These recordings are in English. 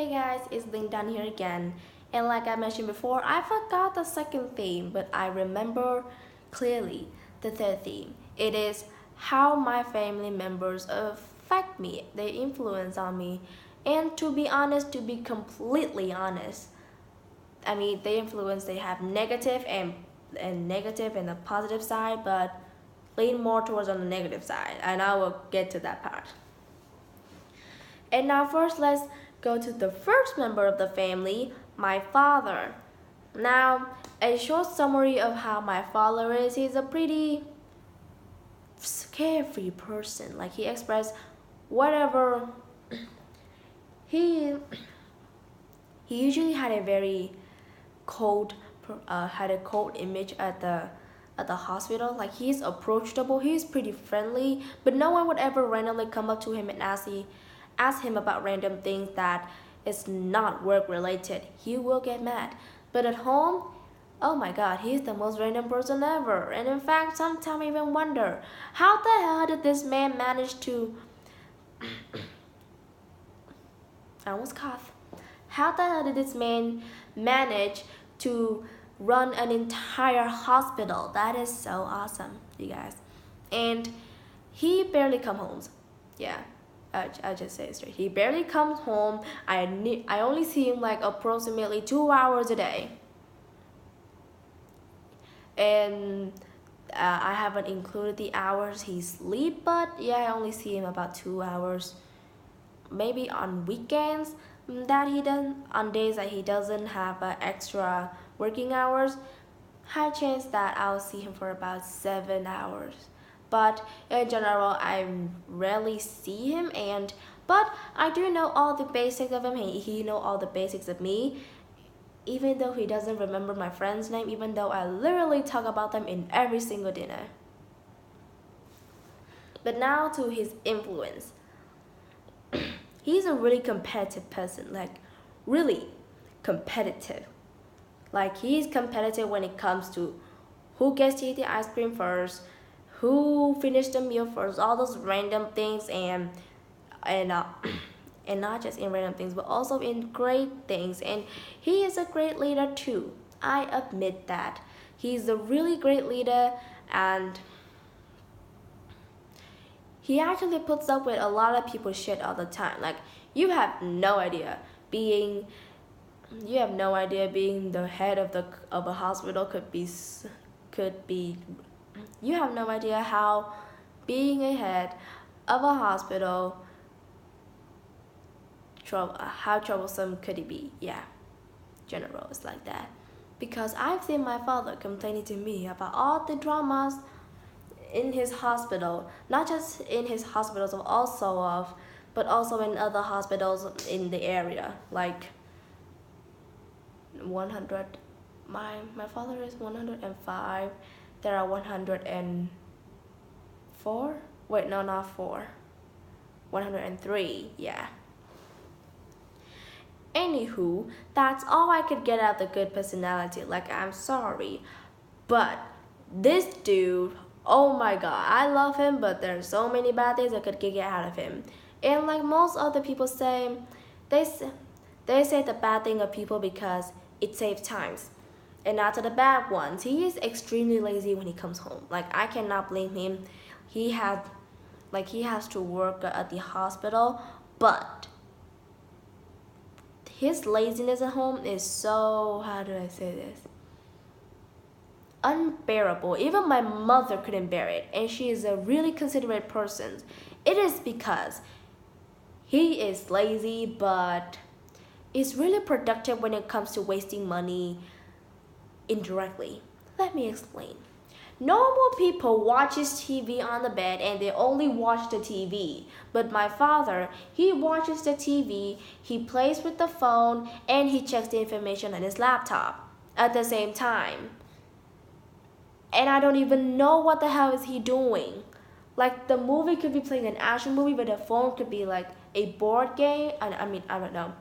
Hey guys, it's Ling down here again. And like I mentioned before, I forgot the second theme, but I remember clearly the third theme. It is how my family members affect me, their influence on me. And to be honest, to be completely honest, I mean, they have negative and a positive side, but lean more towards on the negative side, and I will get to that part. And now first let's go to the first member of the family, my father. Now, a short summary of how my father is. He's a pretty carefree person. Like he expressed whatever he he usually had a very cold image at the hospital. Like he's approachable, he's pretty friendly, but no one would ever randomly come up to him and ask him about random things that is not work related. He will get mad. But at home, oh my god, he's the most random person ever. And in fact, sometimes I even wonder, how the hell did this man manage to I almost cough. How the hell did this man manage to run an entire hospital? That is so awesome, you guys. And he barely come home. Yeah, I just say it straight. He barely comes home. I only see him like approximately 2 hours a day. And I haven't included the hours he sleep, but yeah, I only see him about 2 hours. Maybe on weekends that he doesn't, on days that he doesn't have extra working hours, high chance that I'll see him for about 7 hours. But in general, I rarely see him, but I do know all the basics of him. He know all the basics of me, even though he doesn't remember my friend's name, even though I literally talk about them in every single dinner. But now to his influence. He's a really competitive person, like really competitive. Like he's competitive when it comes to who gets to eat the ice cream first, who finished the meal first, all those random things, and uh, and not just in random things, but also in great things. And he is a great leader too. I admit that he's a really great leader, and he actually puts up with a lot of people's shit all the time. Like you have no idea being the head of a hospital could be you have no idea how being a head of a hospital how troublesome could it be. Yeah, general is like that, because I've seen my father complaining to me about all the dramas in his hospital, not just in his hospitals but also in other hospitals in the area. Like 100, my father is 105, there are 104, wait, no, not 4, 103, yeah. Anywho, that's all I could get out of the good personality. Like, I'm sorry, but this dude, oh my god, I love him, but there's so many bad things I could get out of him. And like most other people say, they say the bad thing of people because it saves times, and not to the bad ones. He is extremely lazy when he comes home. Like I cannot blame him. He has to work at the hospital, but his laziness at home is so, how do I say this, unbearable. Even my mother couldn't bear it, and she is a really considerate person. It is because he is lazy, but is really productive when it comes to wasting money indirectly. Let me explain. Normal people watches TV on the bed and they only watch the TV. But my father, he watches the TV, he plays with the phone, and he checks the information on his laptop at the same time. And I don't even know what the hell is he doing. Like the movie could be playing an action movie, but the phone could be like a board game. I don't know.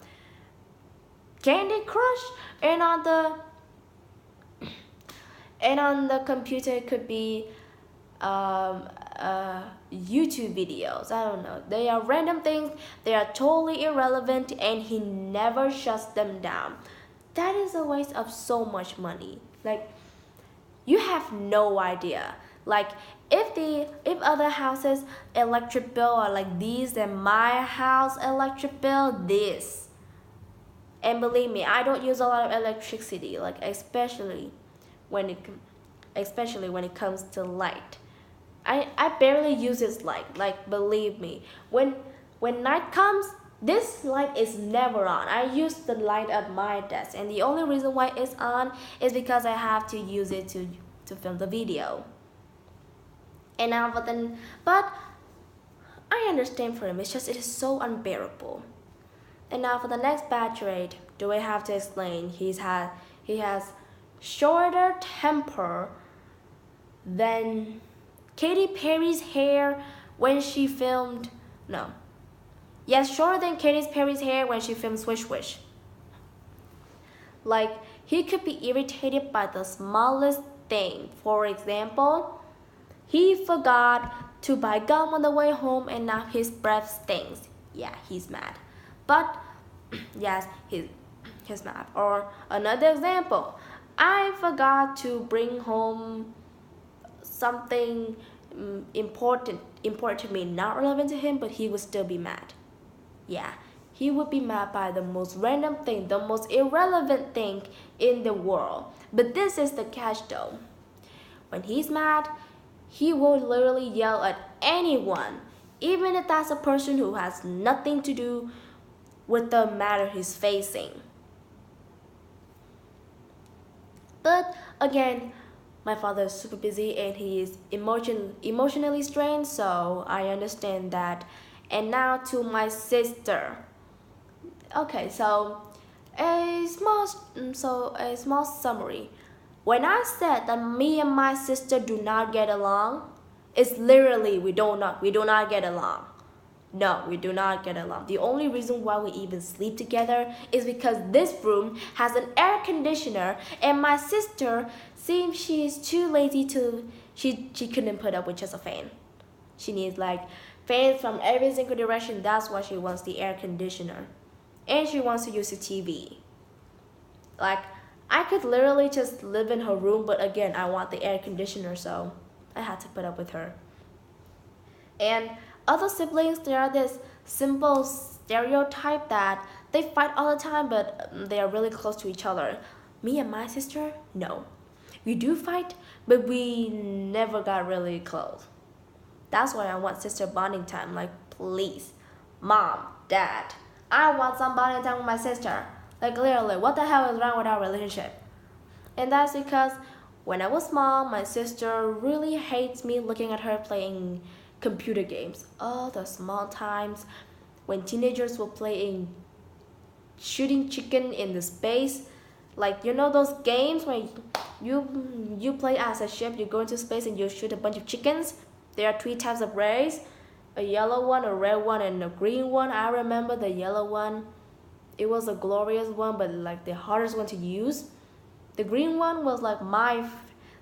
Candy Crush, and on the computer it could be YouTube videos. I don't know. They are random things. They are totally irrelevant, and he never shuts them down. That is a waste of so much money. Like, you have no idea. Like, if other houses electric bill are like these, then my house electric bill this. And believe me, I don't use a lot of electricity, like especially when it comes to light. I barely use this light. Like, believe me, when night comes, this light is never on. I use the light at my desk, and the only reason why it's on is because I have to use it to film the video. And now but I understand for him. It's just it is so unbearable. And now for the next batch rate, do I have to explain? He has shorter temper than Katy Perry's hair when she filmed no. Yes, shorter than Katy Perry's hair when she filmed Swish Swish. Like, he could be irritated by the smallest thing. For example, he forgot to buy gum on the way home and now his breath stinks. Yeah, he's mad. But yes, he's mad. Or another example, I forgot to bring home something important to me, not relevant to him, but he would still be mad. Yeah, he would be mad by the most random thing, the most irrelevant thing in the world. But this is the catch though. When he's mad, he will literally yell at anyone, even if that's a person who has nothing to do with the matter he's facing. But again, my father is super busy and he is emotionally strained, so I understand that. And now to my sister. Okay, so a small summary. When I said that me and my sister do not get along, it's literally we do not get along. No, we do not get along. The only reason why we even sleep together is because this room has an air conditioner and my sister seems she is too lazy she couldn't put up with just a fan. She needs like fans from every single direction. That's why she wants the air conditioner. And she wants to use the TV. Like, I could literally just live in her room, but again, I want the air conditioner, so I had to put up with her. And other siblings, they are this simple stereotype that they fight all the time, but they are really close to each other. Me and my sister, no. We do fight, but we never got really close. That's why I want sister bonding time. Like, please, mom, dad, I want some bonding time with my sister. Like, literally, what the hell is wrong with our relationship? And that's because when I was small, my sister really hates me looking at her playing computer games. Oh, the small times when teenagers were playing shooting chicken in the space. Like, you know those games when you play as a ship, you go into space and you shoot a bunch of chickens? There are 3 types of rays, a yellow one, a red one, and a green one. I remember the yellow one. It was a glorious one, but like the hardest one to use. The green one was like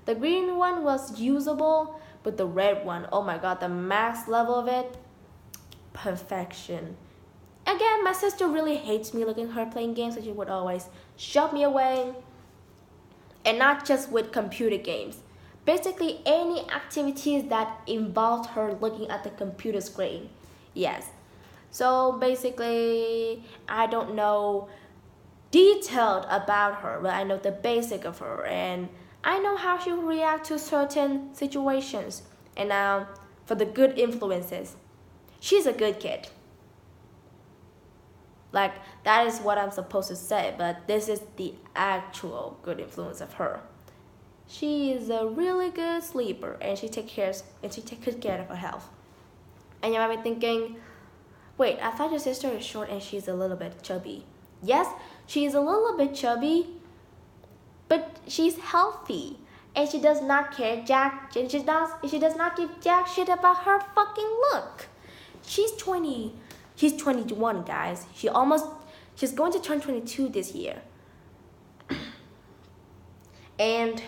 the green one was usable, but the red one, oh my god, the max level of it, perfection. Again, my sister really hates me looking at her playing games, so she would always shove me away. And not just with computer games. Basically, any activities that involved her looking at the computer screen. Yes. So basically, I don't know detailed about her, but I know the basic of her, and I know how she will react to certain situations. And now, for the good influences, she's a good kid. Like, that is what I'm supposed to say, but this is the actual good influence of her. She is a really good sleeper, and she takes care of her health. And you might be thinking, wait, I thought your sister is short and she's a little bit chubby. Yes, she's a little bit chubby, but she's healthy. And she does not care she does not give jack shit about her fucking look. She's 21, guys. She's going to turn 22 this year. And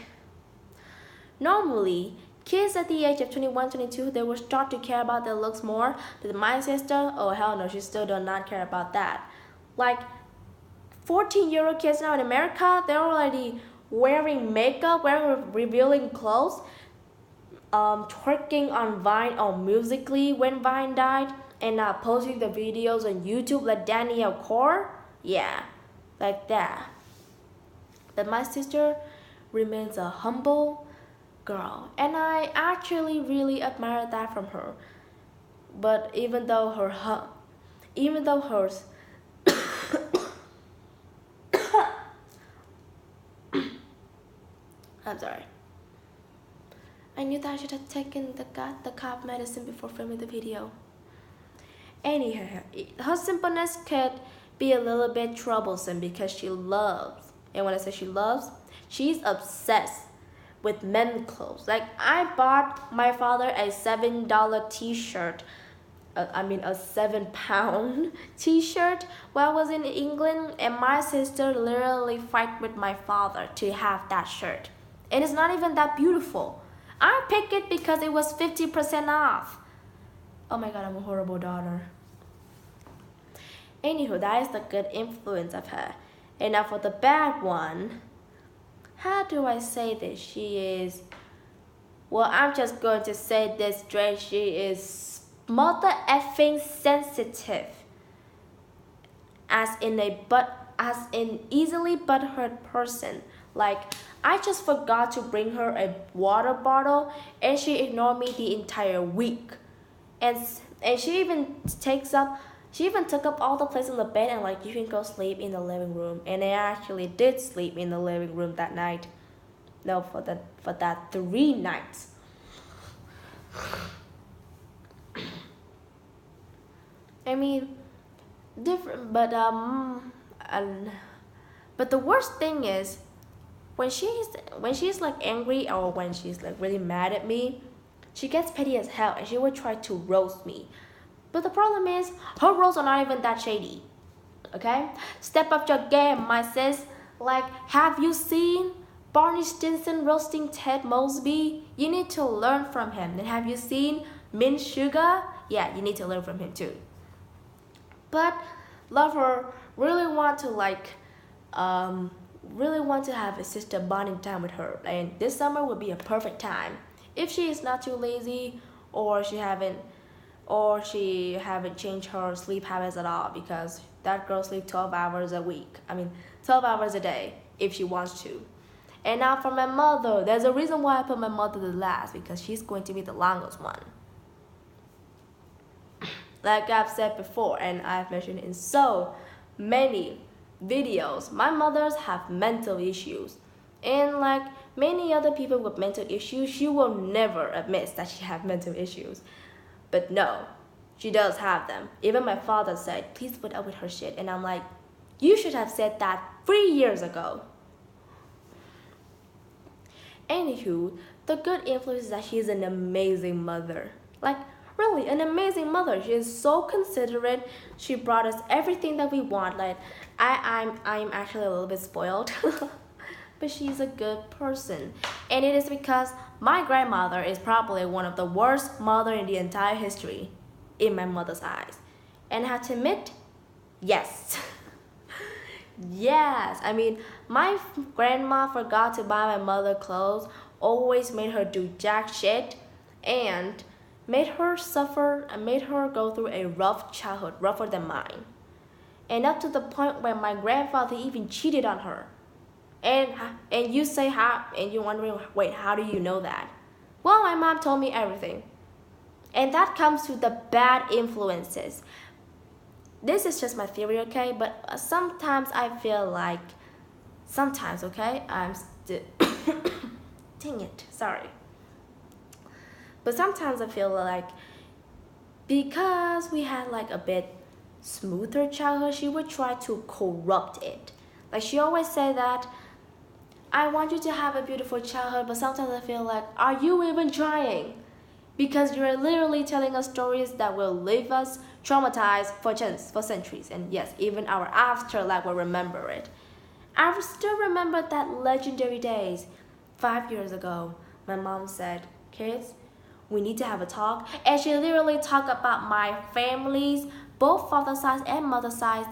normally, Kids at the age of 21, 22, they will start to care about their looks more. But my sister, oh hell no, she still does not care about that. Like 14-year-old kids now in America, they're already wearing makeup, wearing revealing clothes, twerking on Vine or Musically when Vine died, and posting the videos on YouTube like Danielle Core. Yeah, like that. But my sister remains a humble girl, and I actually really admire that from her. But even though hers I'm sorry. I knew that I should have taken the cough medicine before filming the video. Anyhow, her simpleness could be a little bit troublesome because she loves, and when I say she loves, she's obsessed with men's clothes. Like, I bought my father a $7 t-shirt, a 7-pound t-shirt while I was in England, and my sister literally fight with my father to have that shirt. And it's not even that beautiful. I picked it because it was 50% off. Oh my god, I'm a horrible daughter. Anywho, that is the good influence of her. And now for the bad one, how do I say this? She is, well, I'm just going to say this straight. She is mother effing sensitive. As in easily butthurt person. Like, I just forgot to bring her a water bottle and she ignored me the entire week. And she even took up all the place in the bed and like, you can go sleep in the living room. And I actually did sleep in the living room that night. No, for that 3 nights. I mean, different, but the worst thing is when she's like angry or when she's like really mad at me, she gets petty as hell and she would try to roast me. But the problem is, her roasts are not even that shady. Okay? Step up your game, my sis. Like, have you seen Barney Stinson roasting Ted Mosby? You need to learn from him. And have you seen Mint Sugar? Yeah, you need to learn from him too. But love her, really want to have a sister bonding time with her. And this summer would be a perfect time. If she is not too lazy or she haven't changed her sleep habits at all, because that girl sleeps 12 hours a week. 12 hours a day if she wants to. And now for my mother, there's a reason why I put my mother the last, because she's going to be the longest one. Like I've said before, and I've mentioned in so many videos, my mothers have mental issues. And like many other people with mental issues, she will never admit that she has mental issues. But no, she does have them. Even my father said, please put up with her shit. And I'm like, you should have said that 3 years ago. Anywho, the good influence is that she's an amazing mother. Like, really, an amazing mother. She is so considerate. She brought us everything that we want. Like, I'm actually a little bit spoiled. But she's a good person. And it is because my grandmother is probably one of the worst mother in the entire history in my mother's eyes. And I have to admit, yes. Yes. My grandma forgot to buy my mother clothes, always made her do jack shit, and made her suffer and made her go through a rough childhood, rougher than mine. And up to the point where my grandfather even cheated on her. And you say how, and you're wondering, wait, how do you know that? Well, my mom told me everything. And that comes to the bad influences. This is just my theory, okay? But sometimes I feel like, okay? I'm still, dang it, sorry. But sometimes I feel like because we had like a bit smoother childhood, she would try to corrupt it. Like she always said that, I want you to have a beautiful childhood, but sometimes I feel like, are you even trying? Because you're literally telling us stories that will leave us traumatized for centuries. And yes, even our afterlife will remember it. I still remember that legendary days. 5 years ago, my mom said, kids, we need to have a talk. And she literally talked about my families, both father side and mother side,